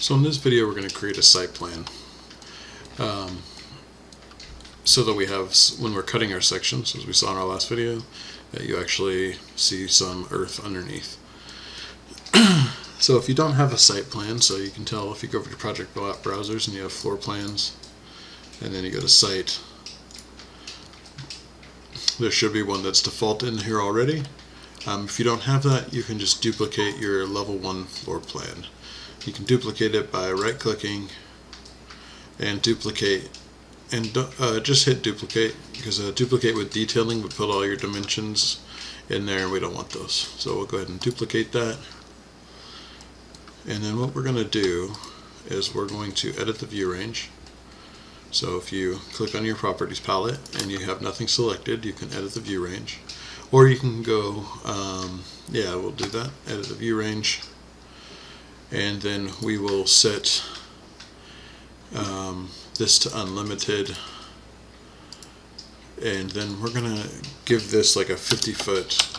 So in this video we're going to create a site plan so that we have, when we're cutting our sections, as we saw in our last video, that you actually see some earth underneath. So if you don't have a site plan, so you can tell if you go over to project browsers and you have floor plans and then you go to site, there should be one that's default in here already. If you don't have that, you can just duplicate your level 1 floor plan. You can duplicate it by right clicking and duplicate, and just hit duplicate, because duplicate with detailing would put all your dimensions in there and we don't want those. So we'll go ahead and duplicate that. And then what we're going to do is we're going to edit the view range. So if you click on your properties palette and you have nothing selected, you can edit the view range. Or you can go, yeah, we'll do that, edit the view range. And then we will set this to unlimited. And then we're going to give this like a 50-foot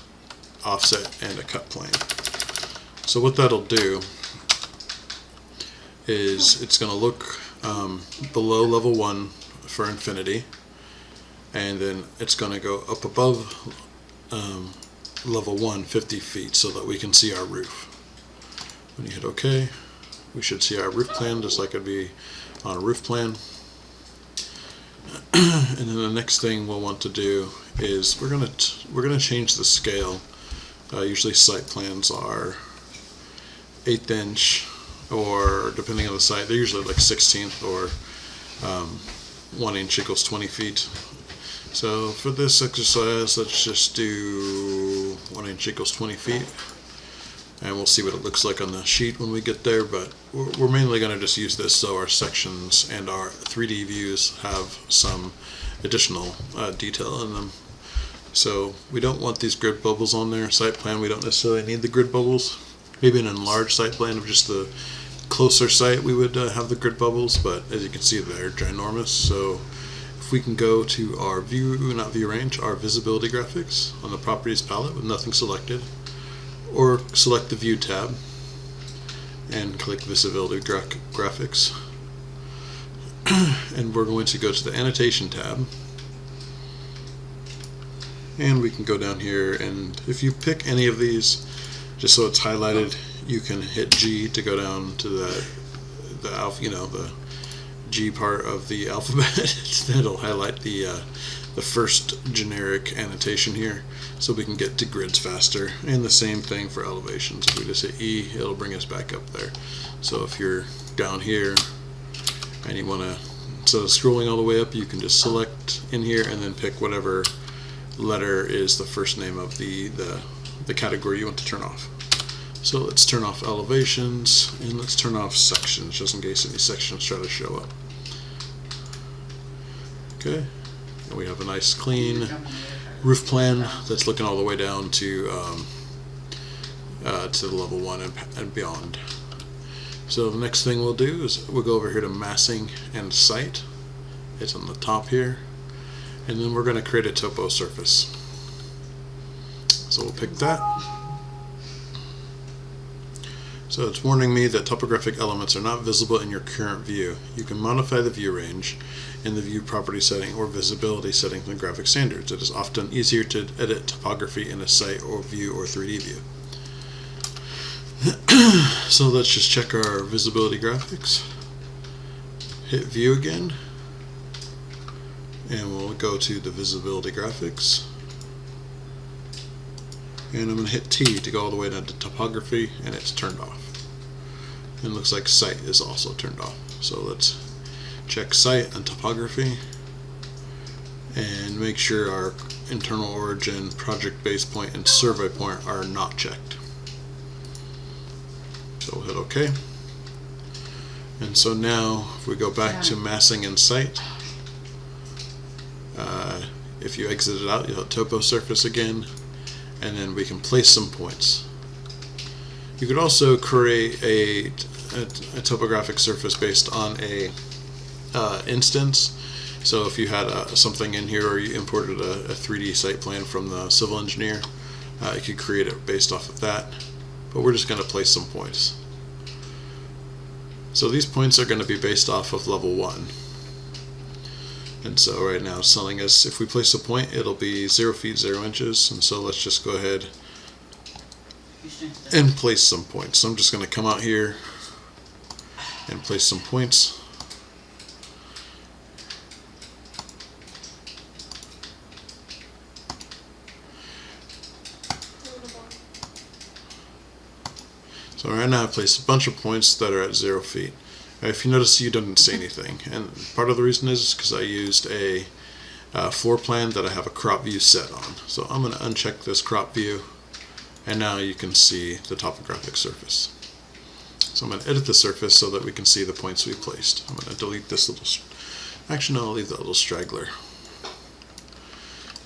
offset and a cut plane. So what that'll do is it's going to look below level 1 for infinity, and then it's going to go up above level 1 50 feet so that we can see our roof. When you hit OK, we should see our roof plan just like it'd be on a roof plan. And then the next thing we'll want to do is we're gonna change the scale. Usually site plans are 1/8 inch, or depending on the site, they're usually like 1/16 or 1 inch equals 20 feet. So for this exercise, let's just do 1 inch equals 20 feet. And we'll see what it looks like on the sheet when we get there, but we're mainly going to just use this so our sections and our 3D views have some additional detail in them. So we don't want these grid bubbles on there. Site plan, we don't necessarily need the grid bubbles. Maybe an enlarged site plan of just the closer site we would have the grid bubbles, but as you can see they're ginormous. So if we can go to our view range, our visibility graphics on the properties palette with nothing selected, or select the View tab and click Visibility Graphics. And we're going to go to the Annotation tab, and we can go down here, and if you pick any of these, just so it's highlighted, you can hit G to go down to the alpha, the G part of the alphabet. That'll highlight the first generic annotation here, so we can get to grids faster. And the same thing for elevations. If we just hit E, it'll bring us back up there. So if you're down here and you want to, instead of scrolling all the way up, you can just select in here and then pick whatever letter is the first name of the category you want to turn off. So let's turn off elevations, and let's turn off sections, just in case any sections try to show up. Okay. We have a nice clean roof plan that's looking all the way down to the level 1 and beyond. So the next thing we'll do is we'll go over here to massing and site. It's on the top here, and then we're going to create a topo surface. So we'll pick that. So it's warning me that topographic elements are not visible in your current view. You can modify the view range in the view property setting or visibility settings in graphic standards. It is often easier to edit topography in a site or view or 3D view. So let's just check our visibility graphics. Hit view again, and we'll go to the visibility graphics. And I'm going to hit T to go all the way down to topography, and it's turned off. And it looks like site is also turned off. So let's check site and topography and make sure our internal origin, project base point, and survey point are not checked. So we'll hit OK. And so now if we go back to massing and site, if you exit it out, you'll hit topo surface again, and then we can place some points. You could also create a topographic surface based on a instance. So if you had something in here, or you imported a 3D site plan from the civil engineer, you could create it based off of that. But we're just going to place some points. So these points are going to be based off of level 1. And so right now it's telling us if we place a point, it'll be 0 feet 0 inches. And so let's just go ahead and place some points. So I'm just going to come out here and place some points. So right now I've placed a bunch of points that are at 0 feet. If you notice, you didn't see anything, and part of the reason is because I used a floor plan that I have a crop view set on. So I'm going to uncheck this crop view, and now you can see the topographic surface. So I'm going to edit the surface so that we can see the points we placed. I'm going to delete this little, actually no, I'll leave that little straggler.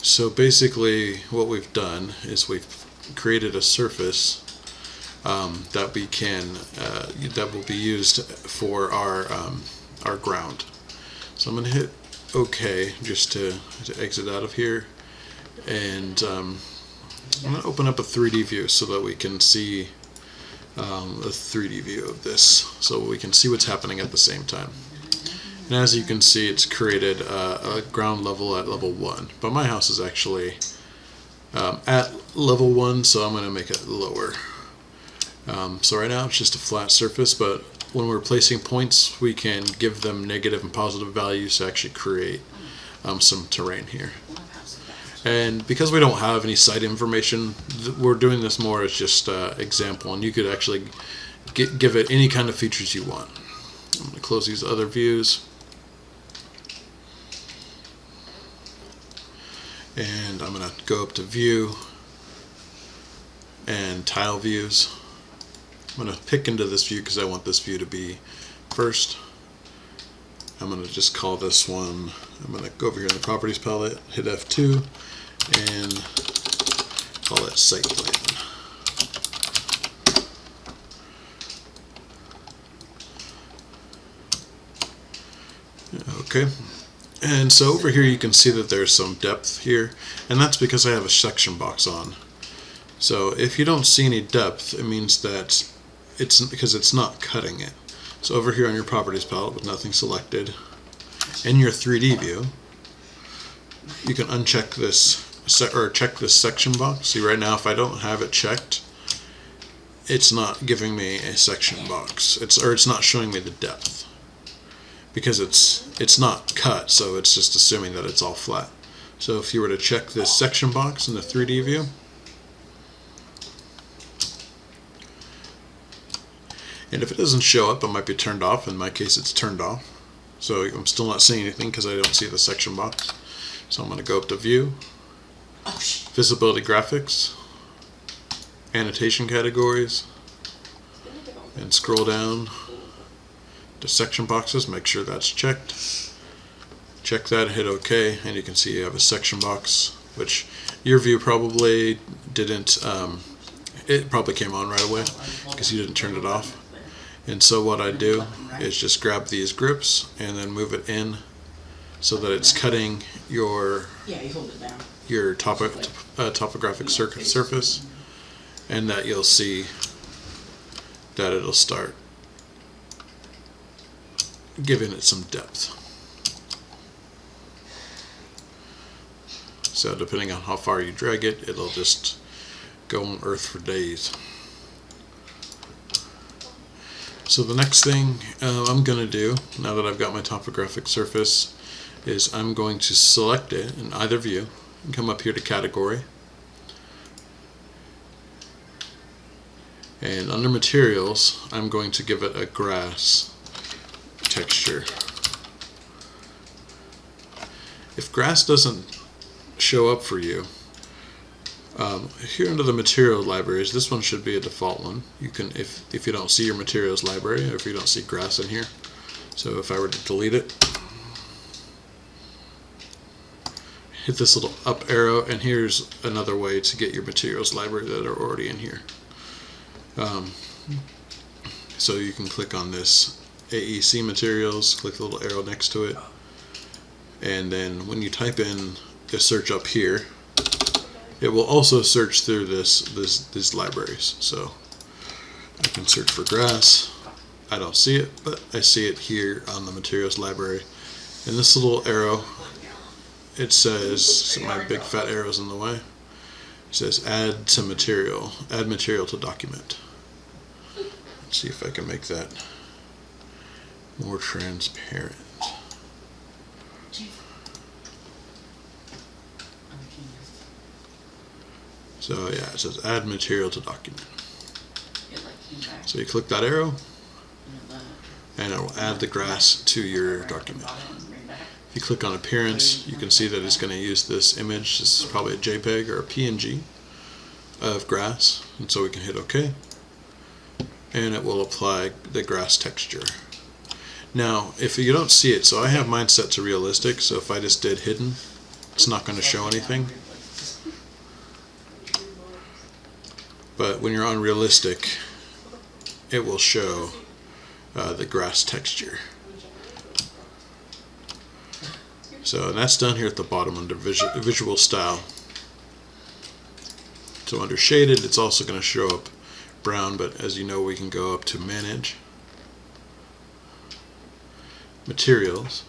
So basically what we've done is we've created a surface that we can that will be used for our ground. So I'm going to hit OK just to exit out of here, and I'm going to open up a 3D view so that we can see a 3D view of this, so we can see what's happening at the same time. And as you can see, it's created a ground level at level 1, but my house is actually at level 1, so I'm going to make it lower. So right now it's just a flat surface, but when we're placing points, we can give them negative and positive values to actually create some terrain here. And because we don't have any site information, we're doing this more as just example, and you could actually give it any kind of features you want. I'm going to close these other views, and I'm going to go up to View and Tile Views. I'm going to pick into this view because I want this view to be first. I'm going to just call this one, I'm going to go over here in the Properties palette, hit F2, and call it Site Plan. Okay, and so over here you can see that there's some depth here, and that's because I have a section box on. So if you don't see any depth, it means that it's because it's not cutting it. So over here on your Properties palette with nothing selected, in your 3D view, you can uncheck this or check this section box. See, right now if I don't have it checked, it's not giving me a section box. It's not showing me the depth because it's not cut, so it's just assuming that it's all flat. So if you were to check this section box in the 3D view, and if it doesn't show up, it might be turned off. In my case, it's turned off. So I'm still not seeing anything because I don't see the section box. So I'm going to go up to View, Visibility Graphics, Annotation Categories, and scroll down to Section Boxes. Make sure that's checked. Check that, hit OK, and you can see you have a section box, which your view probably didn't, it probably came on right away because you didn't turn it off. And so what I do is just grab these grips and then move it in so that it's cutting your topographic surface, and that you'll see that it'll start giving it some depth. So depending on how far you drag it, it'll just go on earth for days. So the next thing I'm going to do, now that I've got my topographic surface, is I'm going to select it in either view and come up here to Category. And under Materials, I'm going to give it a grass texture. If grass doesn't show up for you, here under the material libraries, this one should be a default one. You can, if you don't see your materials library, or if you don't see grass in here. So if I were to delete it, hit this little up arrow, and here's another way to get your materials library that are already in here. So you can click on this AEC materials, click the little arrow next to it, and then when you type in the search up here, it will also search through these libraries. So I can search for grass, I don't see it, but I see it here on the materials library. And this little arrow, it says, so my big fat arrow's in the way, it says add material to document. Let's see if I can make that more transparent. So yeah, it says add material to document. So you click that arrow, and it will add the grass to your document. If you click on appearance, you can see that it's going to use this image. This is probably a JPEG or a PNG of grass, and so we can hit OK, and it will apply the grass texture. Now, if you don't see it, so I have mine set to realistic, so if I just did hidden, it's not going to show anything. But when you're on realistic, it will show the grass texture. So and that's done here at the bottom under visual style. So under shaded, it's also going to show up brown, but as you know, we can go up to manage, materials,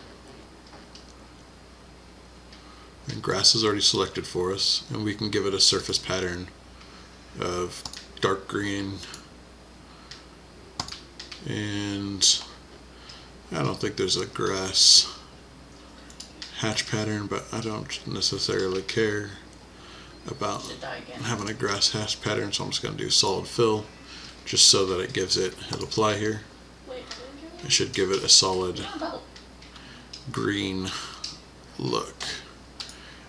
and grass is already selected for us, and we can give it a surface pattern of dark green, and I don't think there's a grass hatch pattern, but I don't necessarily care about having a grass hatch pattern, so I'm just going to do solid fill just so that it gives it, it'll apply here. It should give it a solid green look.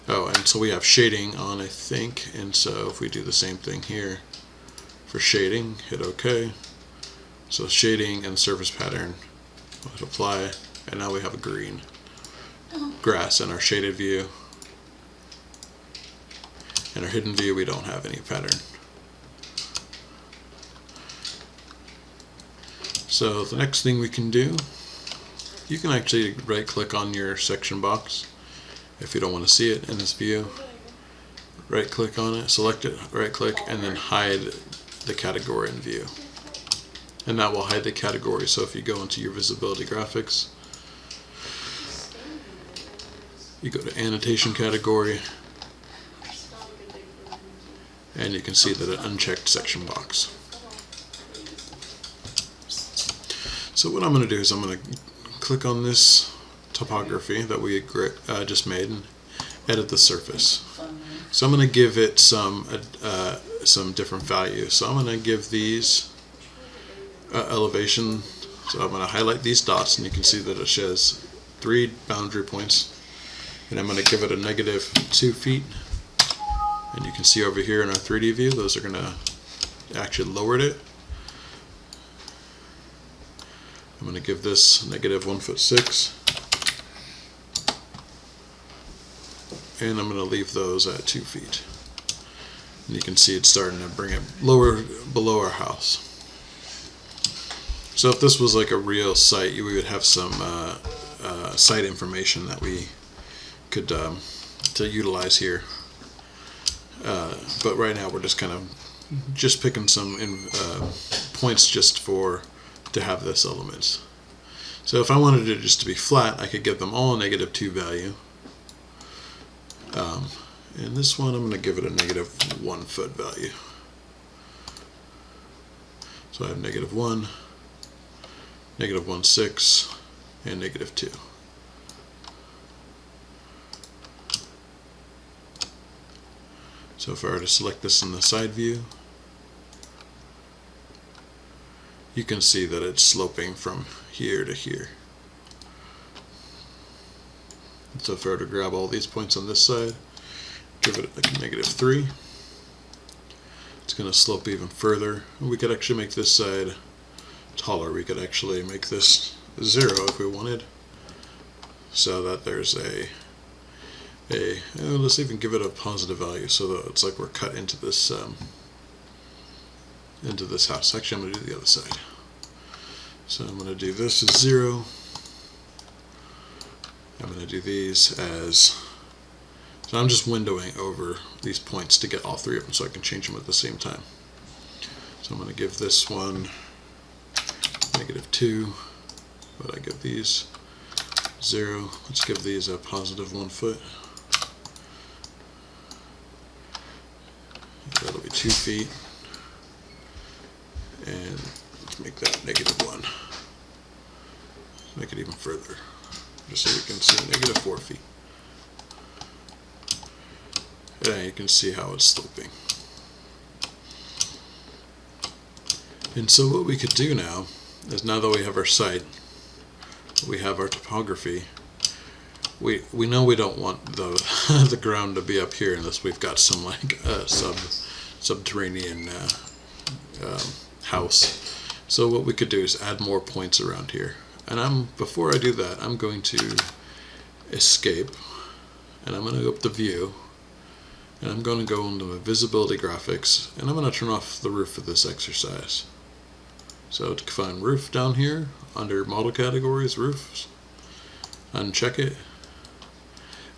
Oh, and so we have shading on, I think, and so if we do the same thing here for shading, hit OK. So shading and surface pattern, we'll hit apply, and now we have a green grass in our shaded view. In our hidden view, we don't have any pattern. So the next thing we can do, you can actually right click on your section box if you don't want to see it in this view. Right click on it, select it, right click, and then hide the category in view. And that will hide the category. So if you go into your visibility graphics, you go to annotation category, and you can see that it unchecked section box. So what I'm going to do is I'm going to click on this topography that we just made and edit the surface. So I'm going to give it some different values. So I'm going to give these elevation. So I'm going to highlight these dots, and you can see that it shows 3 boundary points. And I'm going to give it a -2 feet. And you can see over here in our 3D view, those are going to actually lowered it. I'm going to give this -1.6 foot. And I'm going to leave those at 2 feet. And you can see it's starting to bring it lower below our house. So if this was like a real site, we would have some site information that we could to utilize here. But right now we're just kind of picking some points just to have this elements. So if I wanted it just to be flat, I could give them all a -2 value. And this one, I'm going to give it a -1 foot value. So I have -1, -1.6, and -2. So if I were to select this in the side view, you can see that it's sloping from here to here. So if I were to grab all these points on this side, give it like a -3, it's going to slope even further. And we could actually make this side taller. We could actually make this 0 if we wanted, so that there's let's even give it a positive value so that it's like we're cut into this house. Actually, I'm going to do the other side. So I'm going to do this as 0. I'm going to do these as, so I'm just windowing over these points to get all 3 of them so I can change them at the same time. So I'm going to give this one -2, but I give these 0. Let's give these a positive 1 foot. That'll be 2 feet. And let's make that -1. Make it even further, just so we can see -4 feet. And you can see how it's sloping. And so what we could do now is, now that we have our site, we have our topography, we know we don't want the the ground to be up here unless we've got some like subterranean house. So what we could do is add more points around here. And before I do that, I'm going to escape, and I'm going to go up to view, and I'm going to go into my visibility graphics, and I'm going to turn off the roof for this exercise. So to find roof down here under model categories, roofs, uncheck it,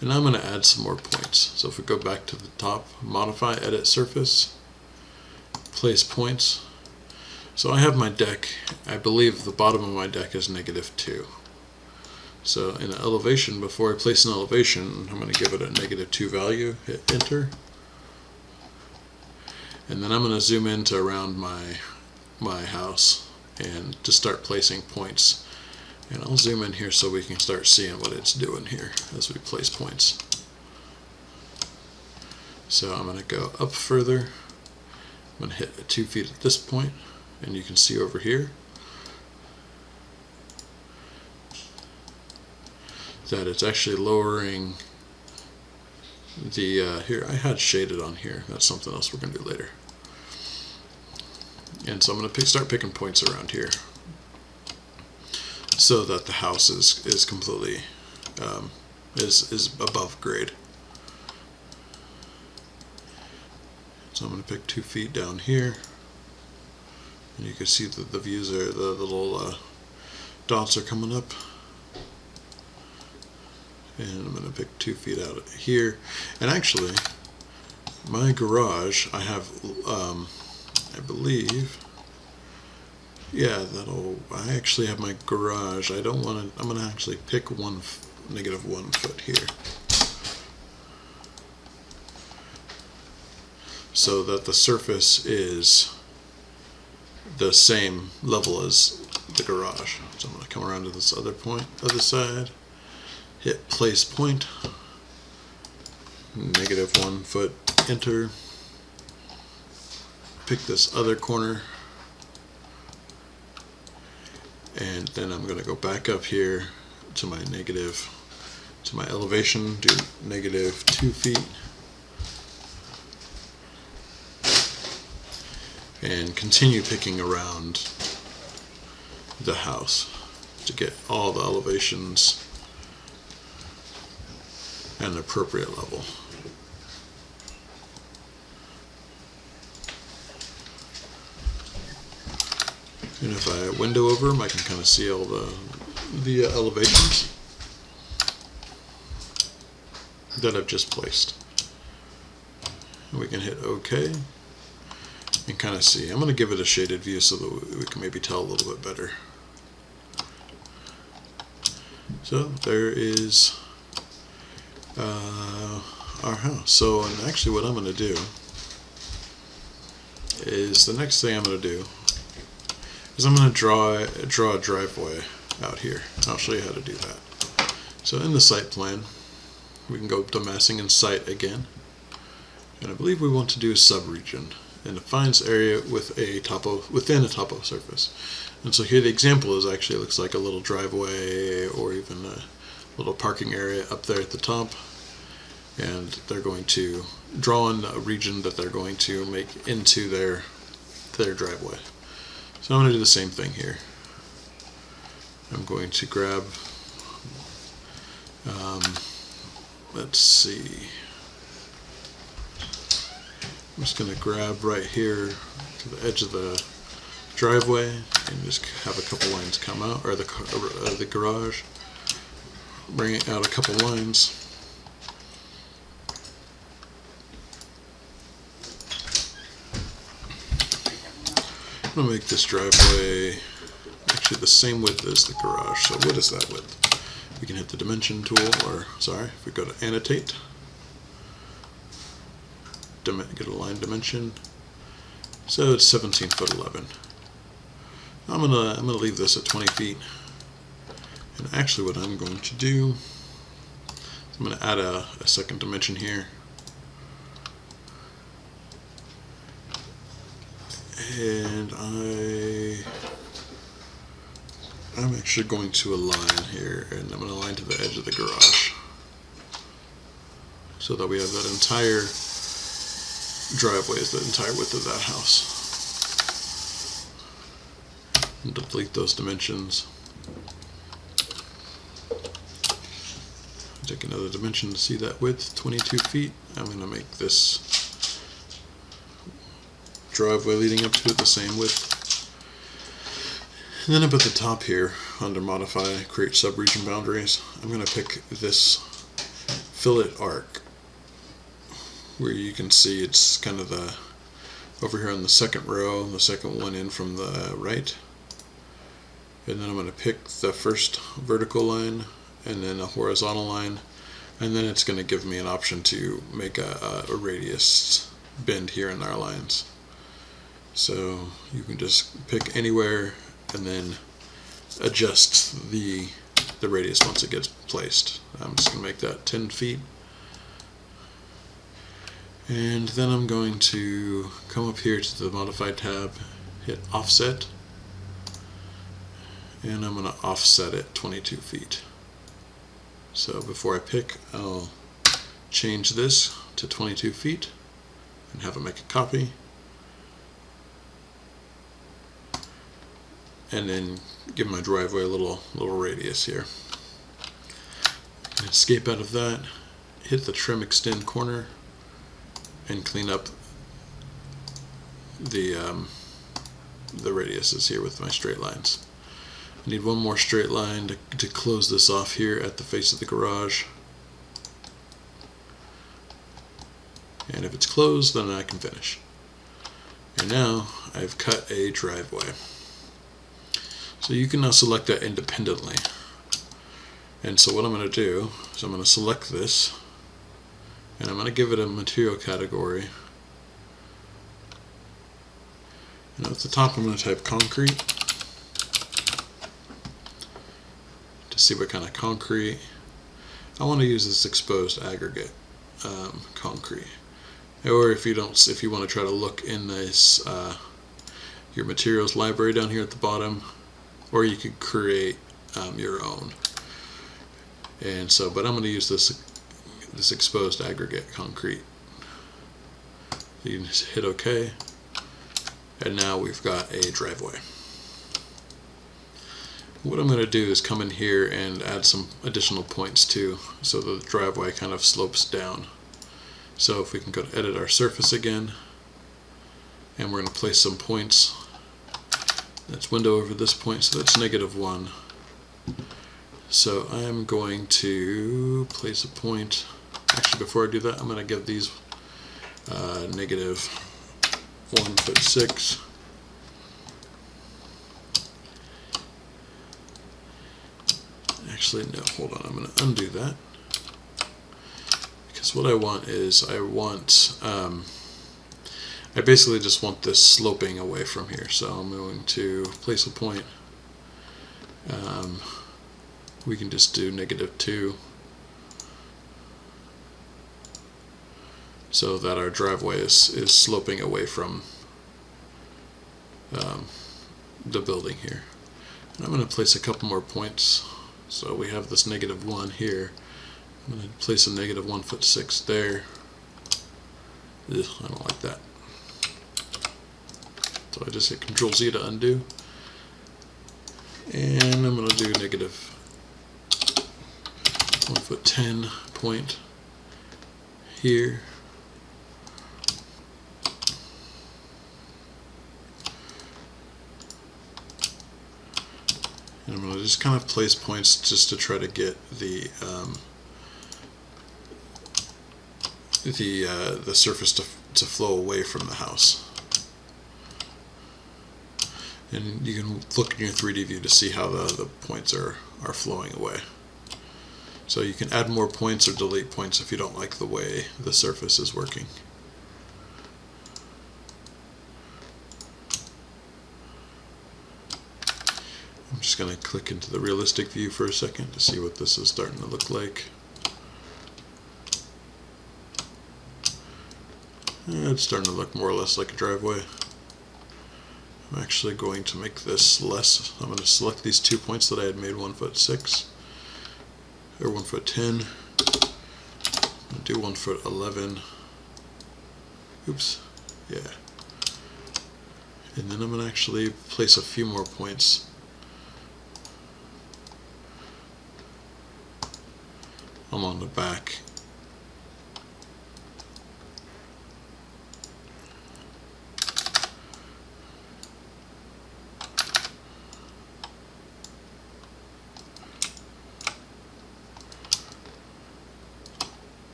and I'm going to add some more points. So if we go back to the top, modify, edit surface, place points. So I have my deck, I believe the bottom of my deck is -2. So in the elevation, before I place an elevation, I'm going to give it a -2 value, hit enter. And then I'm going to zoom into around my house and to start placing points. And I'll zoom in here so we can start seeing what it's doing here as we place points. So I'm going to go up further. I'm going to hit 2 feet at this point. And you can see over here that it's actually lowering the, here, I had shaded on here. That's something else we're going to do later. And so I'm going to start picking points around here so that the house is completely, is above grade. So I'm going to pick 2 feet down here. And you can see that the views are, the little dots are coming up. And I'm going to pick 2 feet out here. And actually, my garage, I have, I believe, yeah, I actually have my garage. I don't want to, I'm going to actually pick -1 foot here. So that the surface is the same level as the garage. So I'm going to come around to this other side, hit place point, -1 foot, enter, pick this other corner, and then I'm going to go back up here to my elevation, do -2 feet, and continue picking around the house to get all the elevations at an appropriate level. And if I window over them, I can kind of see all the elevations that I've just placed. And we can hit OK. And kind of see. I'm going to give it a shaded view so that we can maybe tell a little bit better. So there is our house. So, and actually what I'm going to do is, the next thing I'm going to do is I'm going to draw a driveway out here. I'll show you how to do that. So in the site plan, we can go to massing and site again. And I believe we want to do a subregion. And defines area within a topo surface. And so here the example is actually looks like a little driveway or even a little parking area up there at the top. And they're going to draw in a region that they're going to make into their driveway. So I'm going to do the same thing here. I'm going to grab, let's see. I'm just going to grab right here to the edge of the driveway and just have a couple lines come out, or the garage. Bring it out a couple lines. I'm going to make this driveway actually the same width as the garage. So what is that width? We can hit the dimension tool, or sorry, if we go to annotate, get a line dimension. So it's 17 foot 11. I'm gonna leave this at 20 feet. And actually, what I'm going to do, I'm going to add a second dimension here. And I'm actually going to align here, and I'm going to align to the edge of the garage, so that we have that entire driveway is the entire width of that house. And delete those dimensions. Take another dimension to see that width, 22 feet. I'm going to make this driveway leading up to it the same width. And then up at the top here, under Modify, Create Subregion Boundaries, I'm going to pick this fillet arc, where you can see it's kind of the, over here on the second row, the second one in from the right. And then I'm going to pick the first vertical line, and then a horizontal line, and then it's going to give me an option to make a radius bend here in our lines. So you can just pick anywhere and then adjust the radius once it gets placed. I'm just going to make that 10 feet. And then I'm going to come up here to the Modify tab, hit Offset, and I'm going to offset it 22 feet. So before I pick, I'll change this to 22 feet and have it make a copy. And then give my driveway a little radius here. Escape out of that, hit the Trim Extend corner, and clean up the radiuses here with my straight lines. I need one more straight line to close this off here at the face of the garage. And if it's closed, then I can finish. And now I've cut a driveway. So you can now select that independently. And so what I'm going to do is I'm going to select this, and I'm going to give it a material category. And at the top I'm going to type concrete to see what kind of concrete. I want to use this exposed aggregate concrete. Or if you want to try to look in this your materials library down here at the bottom, or you could create your own. And so, but I'm going to use this exposed aggregate concrete. You can just hit OK, and now we've got a driveway. What I'm going to do is come in here and add some additional points too, so the driveway kind of slopes down. So if we can go to Edit Our Surface again, and we're going to place some points. That's window over this point, so that's -1. So I'm going to place a point. Actually, before I do that, I'm going to give these -1.6. Actually, no, hold on. I'm going to undo that. Because what I want is, I basically just want this sloping away from here. So I'm going to place a point. We can just do -2, so that our driveway is sloping away from the building here. And I'm going to place a couple more points. So we have this -1 here. I'm going to place a -1.6 there. Ugh, I don't like that. So I just hit Control Z to undo. And I'm going to do -1.10 point here. And I'm going to just kind of place points just to try to get the surface to flow away from the house. And you can look in your 3D view to see how the points are flowing away. So you can add more points or delete points if you don't like the way the surface is working. I'm just going to click into the realistic view for a second to see what this is starting to look like. It's starting to look more or less like a driveway. I'm actually going to make this less. I'm going to select these 2 points that I had made 1'6" or 1'10". I'll do 1'11". Oops. Yeah. And then I'm going to actually place a few more points. Along the back.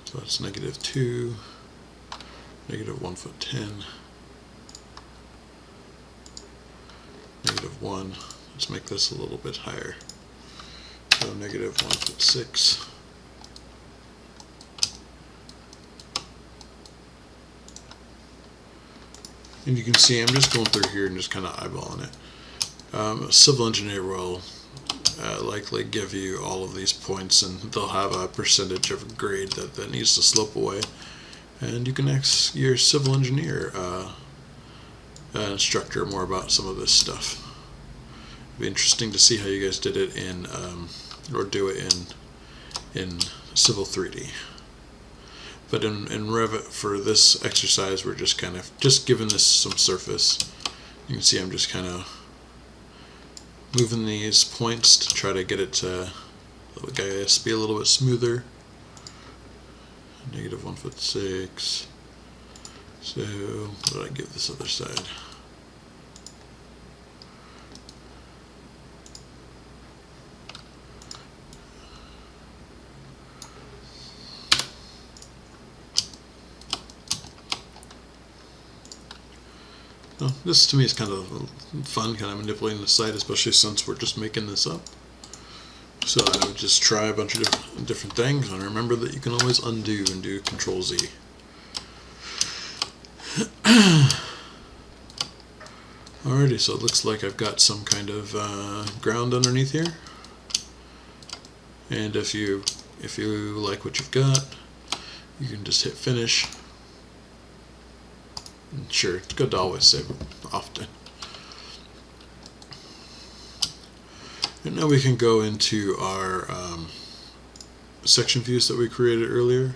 So that's -2, -1'10", -1. Let's make this a little bit higher. So -1'6". And you can see I'm just going through here and just kind of eyeballing it. A civil engineer will likely give you all of these points, and they'll have a percentage of grade that needs to slope away. And you can ask your civil engineer instructor more about some of this stuff. It'd be interesting to see how you guys did it in, or do it in Civil 3D. But in Revit, for this exercise, we're just kind of giving this some surface. You can see I'm just kind of moving these points to try to get it to, I guess, be a little bit smoother. -1'6". So what did I give this other side? Well, this to me is kind of fun, kind of manipulating the site, especially since we're just making this up. So I would just try a bunch of different things, and remember that you can always undo and do Control-Z. Alrighty, so it looks like I've got some kind of ground underneath here. And if you like what you've got, you can just hit finish. And sure, it's good to always save often. And now we can go into our section views that we created earlier.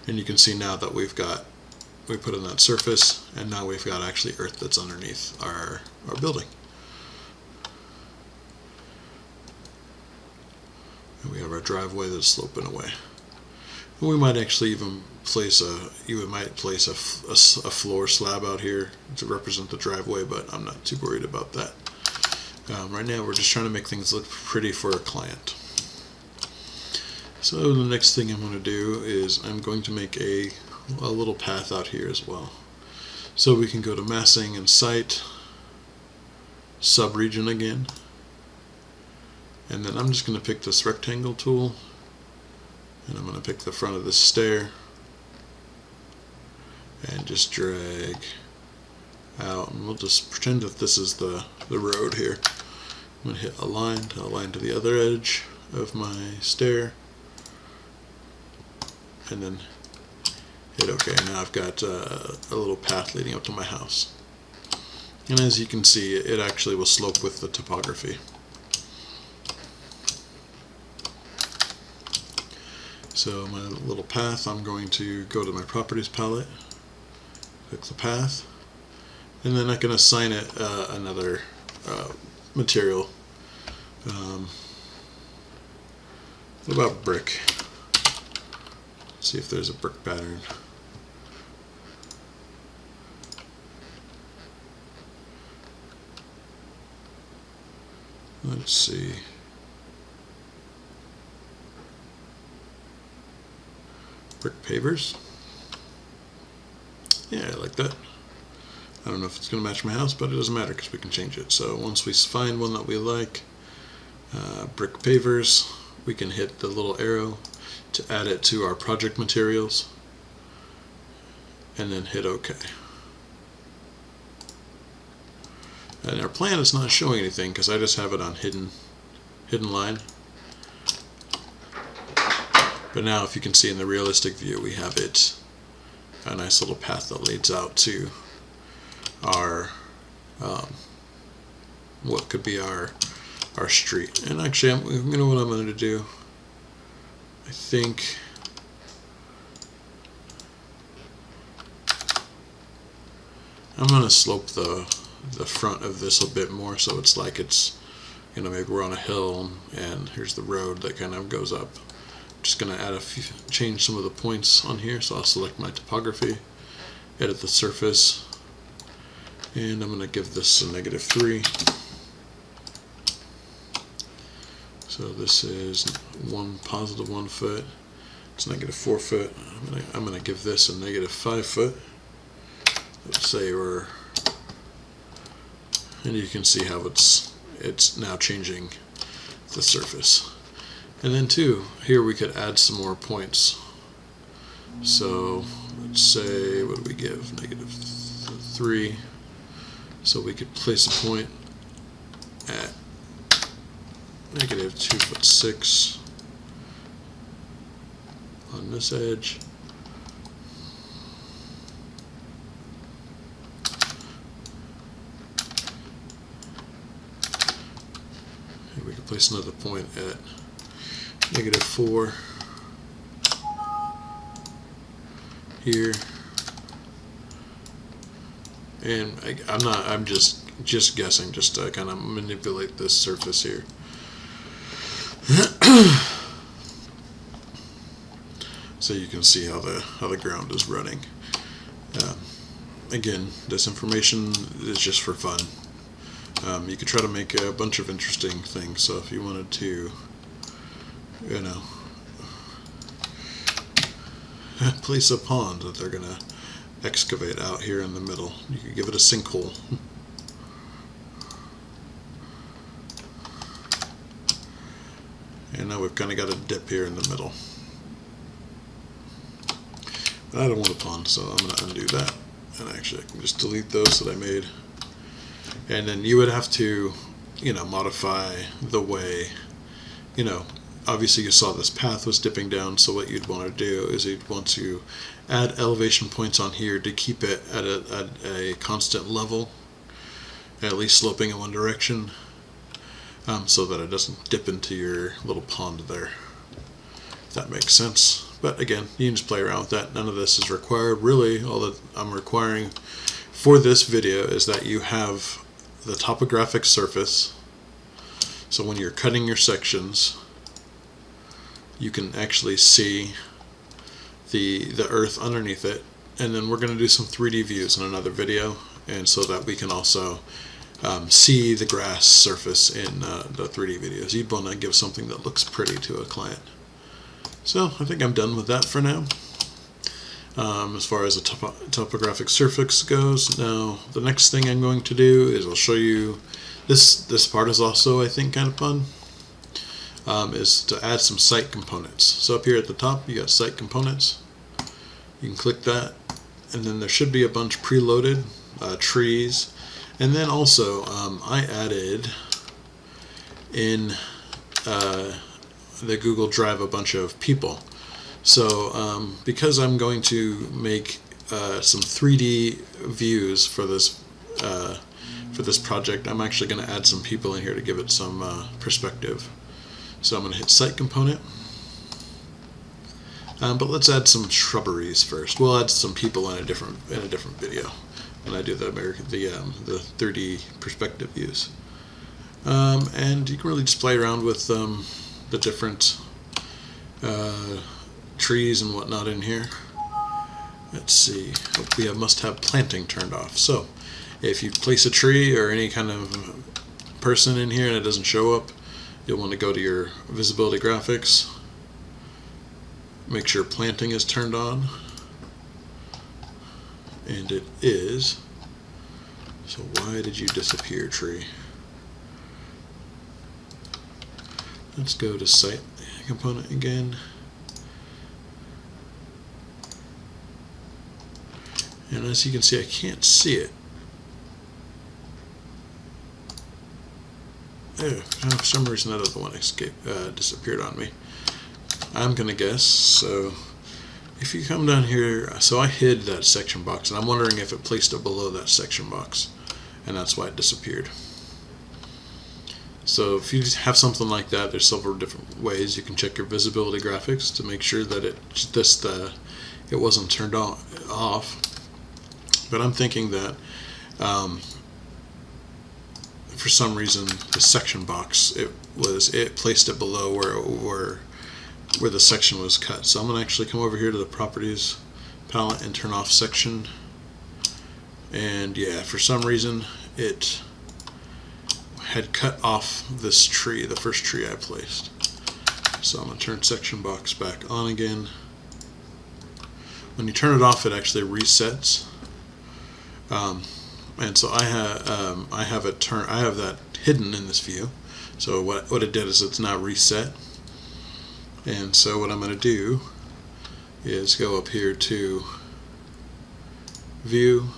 And you can see now that we put in that surface, and now we've got actually earth that's underneath our building. And we have our driveway that's sloping away. And we might actually even place a floor slab out here to represent the driveway, but I'm not too worried about that. Right now we're just trying to make things look pretty for a client. So the next thing I'm going to do is I'm going to make a little path out here as well. So we can go to massing and site, sub-region again, and then I'm just going to pick this rectangle tool, and I'm going to pick the front of this stair and just drag out, and we'll just pretend that this is the road here. I'm going to hit align to the other edge of my stair, and then hit OK. Now I've got a little path leading up to my house. And as you can see, it actually will slope with the topography. So my little path, I'm going to go to my properties palette, click the path, and then I can assign it another material. What about brick? Let's see if there's a brick pattern. Let's see. Brick pavers. Yeah, I like that. I don't know if it's going to match my house, but it doesn't matter because we can change it. So once we find one that we like, brick pavers, we can hit the little arrow to add it to our project materials and then hit OK. And our plan is not showing anything because I just have it on hidden line. But now if you can see in the realistic view, we have it a nice little path that leads out to our what could be our street. And actually, you know what I'm going to do? I think I'm going to slope the front of this a bit more, so it's like it's, you know, maybe we're on a hill and here's the road that kind of goes up. I'm just going to add change some of the points on here. So I'll select my topography, edit the surface, and I'm going to give this a -3. So this is positive 1 foot. It's -4 foot. I'm going to give this a -5 foot. Let's say and you can see how it's now changing the surface. And then too, here we could add some more points. So let's say, what do we give? -3. So we could place a point at -2.6 on this edge. And we could place another point at -4 here. And I'm just guessing, just to kind of manipulate this surface here. So you can see how the ground is running. Again, this information is just for fun. You could try to make a bunch of interesting things. So if you wanted to, you know, place a pond that they're gonna excavate out here in the middle, you could give it a sinkhole. And now we've kind of got a dip here in the middle. But I don't want a pond, so I'm going to undo that. And actually, I can just delete those that I made. And then you would have to, you know, modify the way, you know, obviously you saw this path was dipping down, so what you'd want to do is you'd want to add elevation points on here to keep it at a constant level, at least sloping in one direction. So that it doesn't dip into your little pond there, if that makes sense. But again, you can just play around with that. None of this is required. Really, all that I'm requiring for this video is that you have the topographic surface. So when you're cutting your sections, you can actually see the earth underneath it. And then we're going to do some 3D views in another video, and so that we can also see the grass surface in the 3D videos. You'd want to give something that looks pretty to a client. So I think I'm done with that for now. As far as the topographic surface goes, now the next thing I'm going to do is I'll show you this part is also, I think, kind of fun. Is to add some site components. So up here at the top, you got site components. You can click that, and then there should be a bunch preloaded trees. And then also, I added in the Google Drive a bunch of people. So because I'm going to make some 3D views for this project, I'm actually going to add some people in here to give it some perspective. So I'm going to hit Site Component. But let's add some shrubberies first. We'll add some people in a different video when I do the 3D perspective views. And you can really just play around with the different trees and whatnot in here. Let's see. We have must have planting turned off. So if you place a tree or any kind of person in here and it doesn't show up, you'll want to go to your visibility graphics, make sure planting is turned on, and it is. So why did you disappear, tree? Let's go to site component again. And as you can see, I can't see it. Oh, for some reason that other one disappeared on me. I'm gonna guess, so if you come down here, so I hid that section box, and I'm wondering if it placed it below that section box, and that's why it disappeared. So if you have something like that, there's several different ways you can check your visibility graphics to make sure that it wasn't turned off. But I'm thinking that for some reason the section box it placed it below where the section was cut. So I'm going to actually come over here to the properties palette and turn off section. And yeah, for some reason it had cut off this tree, the first tree I placed. So I'm going to turn section box back on again. When you turn it off, it actually resets. And so I have that hidden in this view. So what it did is it's now reset. And so what I'm going to do is go up here to View,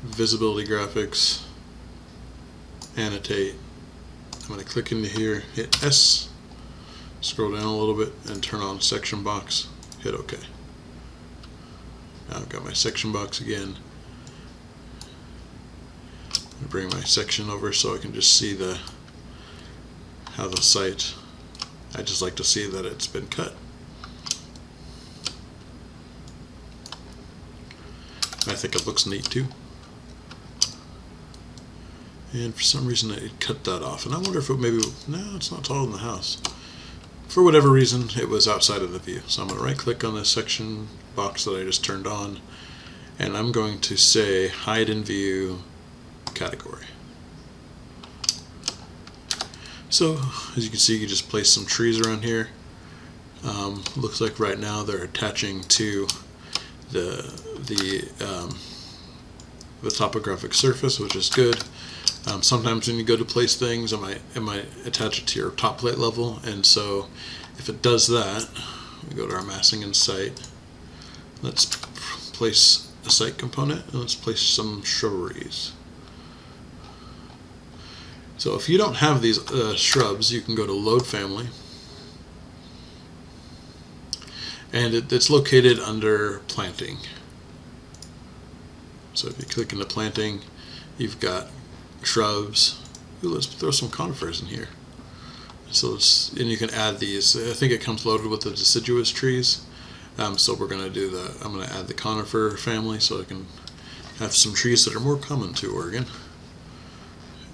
Visibility Graphics, Annotate. I'm going to click into here, hit S, scroll down a little bit, and turn on section box. Hit OK. Now I've got my section box again. I'm going to bring my section over so I can just see how the site. I just like to see that it's been cut. I think it looks neat too. And for some reason it cut that off, and I wonder if it's not taller than the house. For whatever reason, it was outside of the view. So I'm going to right click on this section box that I just turned on, and I'm going to say hide in view category. So as you can see, you just place some trees around here. Looks like right now they're attaching to the topographic surface, which is good. Sometimes when you go to place things, it might attach it to your top plate level, and so if it does that, we go to our massing and site. Let's place a site component, and let's place some shrubberies. So if you don't have these shrubs, you can go to Load Family, and it's located under Planting. So if you click into Planting, you've got shrubs. Ooh, let's throw some conifers in here. So and you can add these. I think it comes loaded with the deciduous trees. So we're going to do I'm going to add the conifer family so I can have some trees that are more common to Oregon,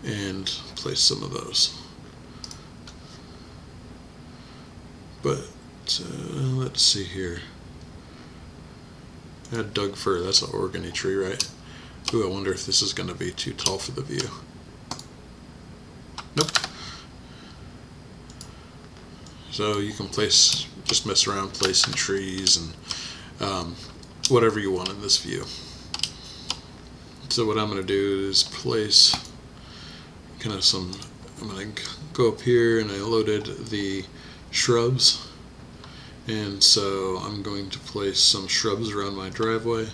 and place some of those. But let's see here. Add Doug fir. That's an Oregon tree, right? Ooh, I wonder if this is going to be too tall for the view. Nope. So you can just mess around placing trees and whatever you want in this view. So what I'm going to do is place kind of I'm going to go up here, and I loaded the shrubs, and so I'm going to place some shrubs around my driveway.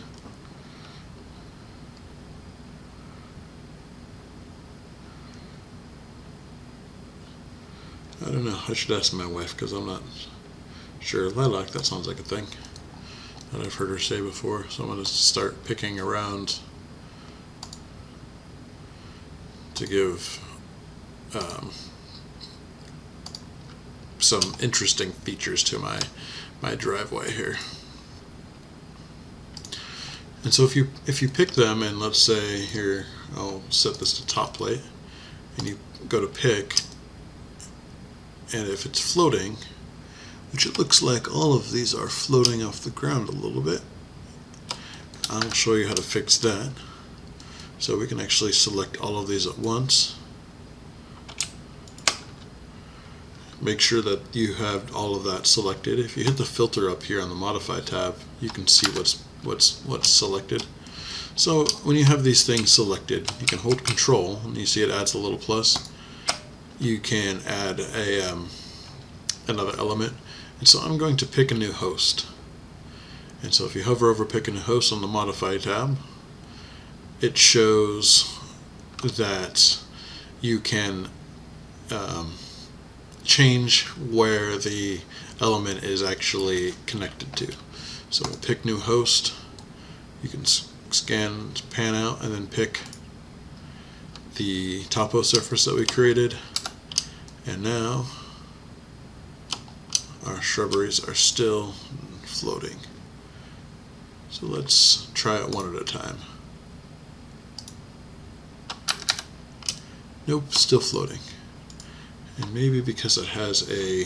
I don't know, I should ask my wife because I'm not sure. Lilac, that sounds like a thing that I've heard her say before, so I'm going to start picking around to give some interesting features to my driveway here. And so if you pick them, and let's say here I'll set this to top plate, and you go to pick, and if it's floating, which it looks like all of these are floating off the ground a little bit, I'll show you how to fix that. So we can actually select all of these at once. Make sure that you have all of that selected. If you hit the filter up here on the Modify tab, you can see what's selected. So when you have these things selected, you can hold Control, and you see it adds a little plus. You can add another element, and so I'm going to pick a new host. And so if you hover over Pick a New Host on the Modify tab, it shows that you can change where the element is actually connected to. So we'll pick New Host. You can scan, pan out, and then pick the topo surface that we created. And now our shrubberies are still floating. So let's try it one at a time. Nope, still floating. And maybe because it has a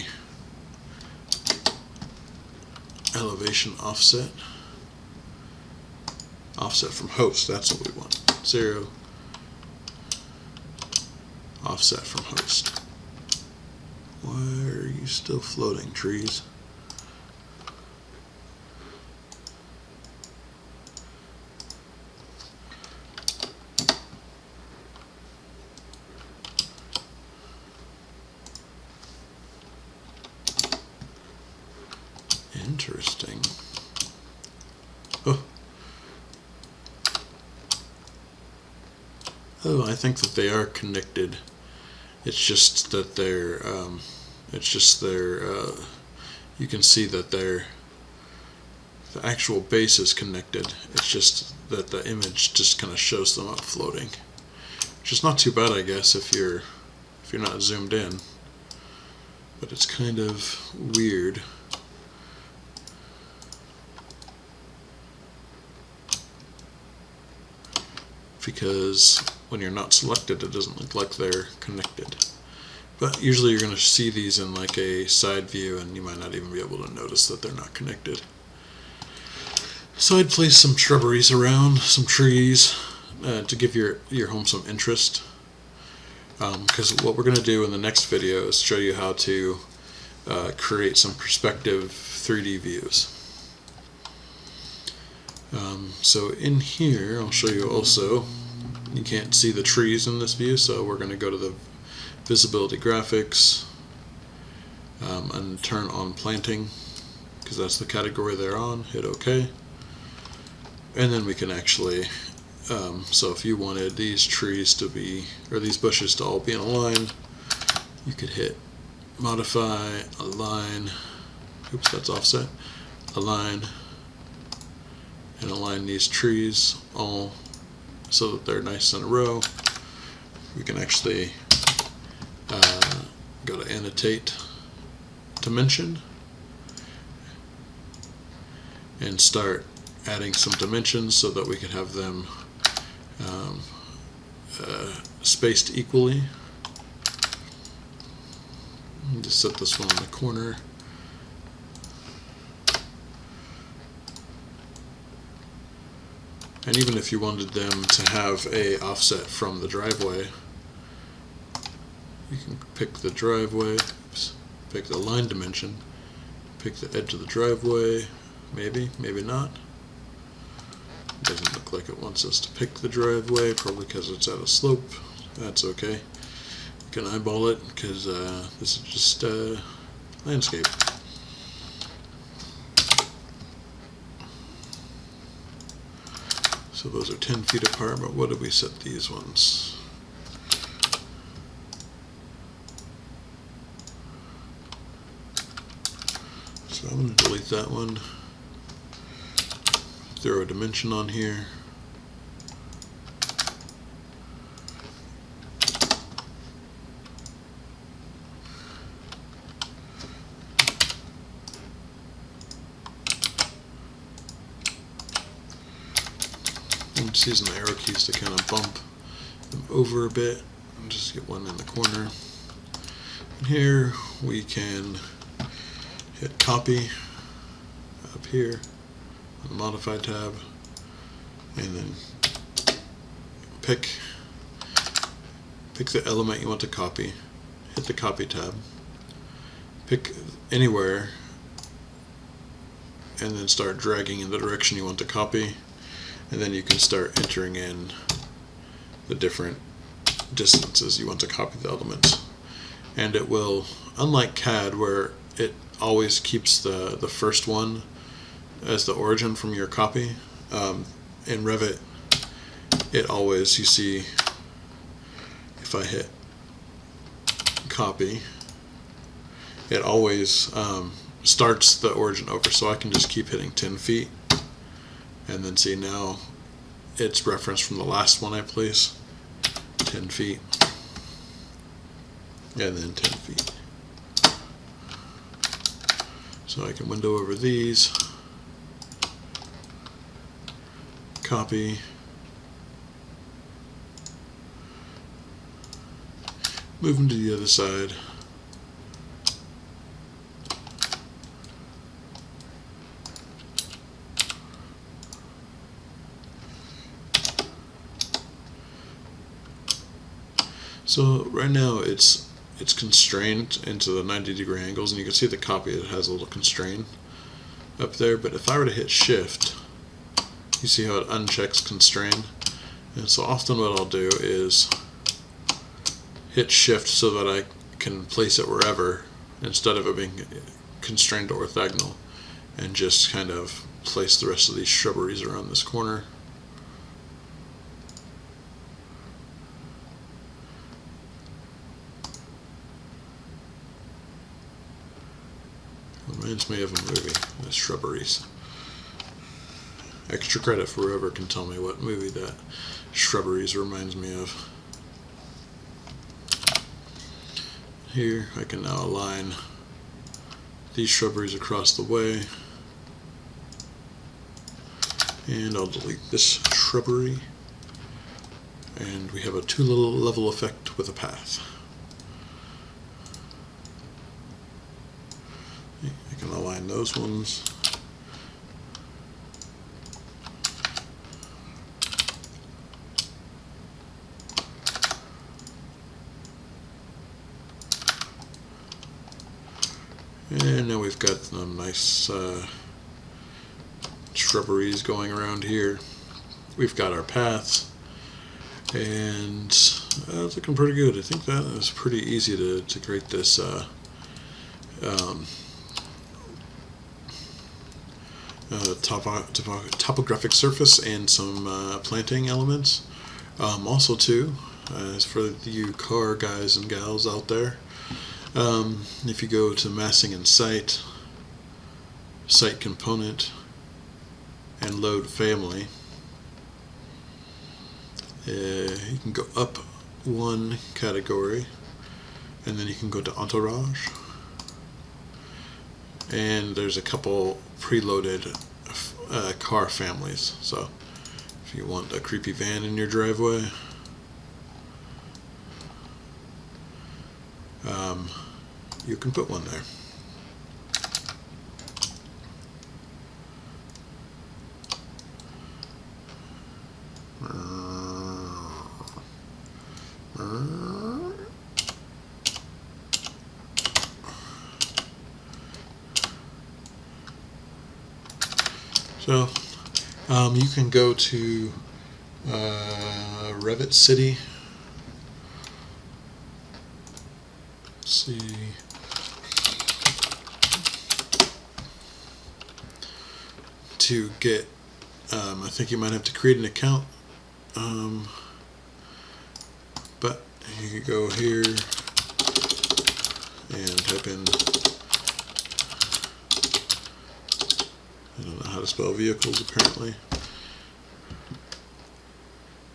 elevation offset from host, that's what we want. 0 offset from host. Why are you still floating, trees? Interesting. Oh, I think that they are connected. It's just that they're you can see that the actual base is connected. It's just that the image just kind of shows them up floating, which is not too bad, I guess, if you're not zoomed in. But it's kind of weird. Because when you're not selected, it doesn't look like they're connected. But usually you're going to see these in like a side view, and you might not even be able to notice that they're not connected. So I'd place some shrubberies around, some trees, to give your home some interest. Because what we're going to do in the next video is show you how to create some perspective 3D views. So in here, I'll show you also, you can't see the trees in this view, so we're going to go to the visibility graphics and turn on planting, because that's the category they're on. Hit OK. And then we can actually, so if you wanted these trees to be, or these bushes to all be in a line, you could hit Modify, Align, oops, that's offset, Align, and align these trees all so that they're nice in a row. We can actually go to Annotate, Dimension, and start adding some dimensions so that we can have them spaced equally. Just set this one in the corner. And even if you wanted them to have a offset from the driveway, you can pick the driveway, pick the line dimension, pick the edge of the driveway, maybe not. It doesn't look like it wants us to pick the driveway, probably because it's at a slope. That's okay. You can eyeball it because this is just landscape. So those are 10 feet apart, but what did we set these ones? So I'm going to delete that one. Throw a dimension on here. I'm just using the arrow keys to kind of bump them over a bit and just get one in the corner. And here we can hit copy up here on the Modify tab, and then pick the element you want to copy, hit the copy tab, pick anywhere, and then start dragging in the direction you want to copy, and then you can start entering in the different distances you want to copy the elements. And it will, unlike CAD where it always keeps the first one as the origin from your copy, in Revit it always, you see, if I hit copy, it always starts the origin over, so I can just keep hitting 10 feet and then see now it's referenced from the last one I place, 10 feet, and then 10 feet. So I can window over these, copy, move them to the other side, so right now it's constrained into the 90-degree angles, and you can see the copy, it has a little constraint up there, but if I were to hit shift, you see how it unchecks constrain. And so often what I'll do is hit shift so that I can place it wherever instead of it being constrained to orthogonal, and just kind of place the rest of these shrubberies around this corner. Reminds me of a movie, the Shrubberies. Extra credit for whoever can tell me what movie that Shrubberies reminds me of. Here I can now align these shrubberies across the way, and I'll delete this shrubbery, and we have a two-level effect with a path. I can align those ones. And now we've got some nice shrubberies going around here. We've got our paths, and it's looking pretty good. I think that is pretty easy to create this topographic surface and some planting elements. Also too, as for you car guys and gals out there, if you go to massing and site component, and load family, you can go up one category, and then you can go to entourage, and there's a couple preloaded car families. So if you want a creepy van in your driveway, you can put one there. So you can go to Revit City. Let's see. To get, I think you might have to create an account, but you can go here and type in, I don't know how to spell vehicles apparently,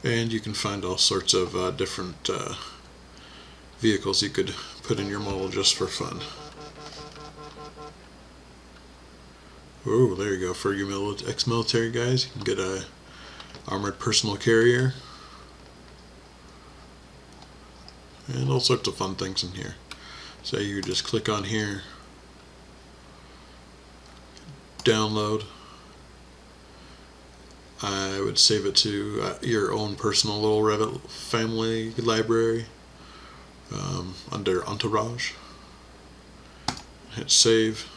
and you can find all sorts of different vehicles you could put in your model just for fun. Oh, there you go. For you ex-military guys, you can get a armored personal carrier, and all sorts of fun things in here. So you just click on here, download, I would save it to your own personal little Revit family library under Entourage. Hit save.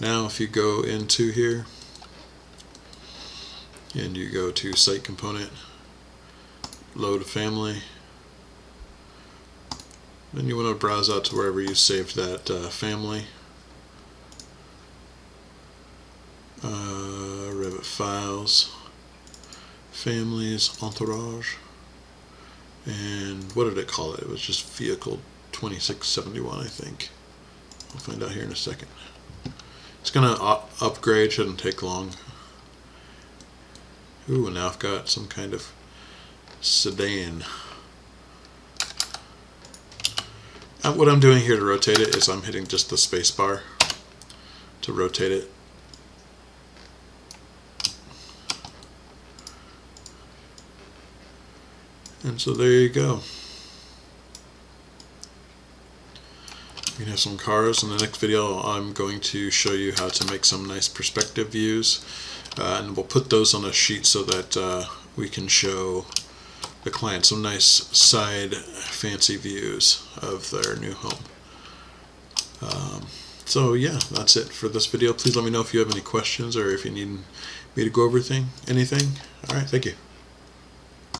Now if you go into here and you go to Site Component, Load Family, then you want to browse out to wherever you saved that family. Revit Files, Families, Entourage, and what did it call it? It was just Vehicle 2671, I think. I'll find out here in a second. It's going to upgrade, shouldn't take long. Ooh, and now I've got some kind of sedan. What I'm doing here to rotate it is I'm hitting just the space bar to rotate it. And so there you go. You can have some cars. In the next video I'm going to show you how to make some nice perspective views, and we'll put those on a sheet so that we can show the client some nice side fancy views of their new home. So yeah, that's it for this video. Please let me know if you have any questions or if you need me to go over anything. Alright, thank you.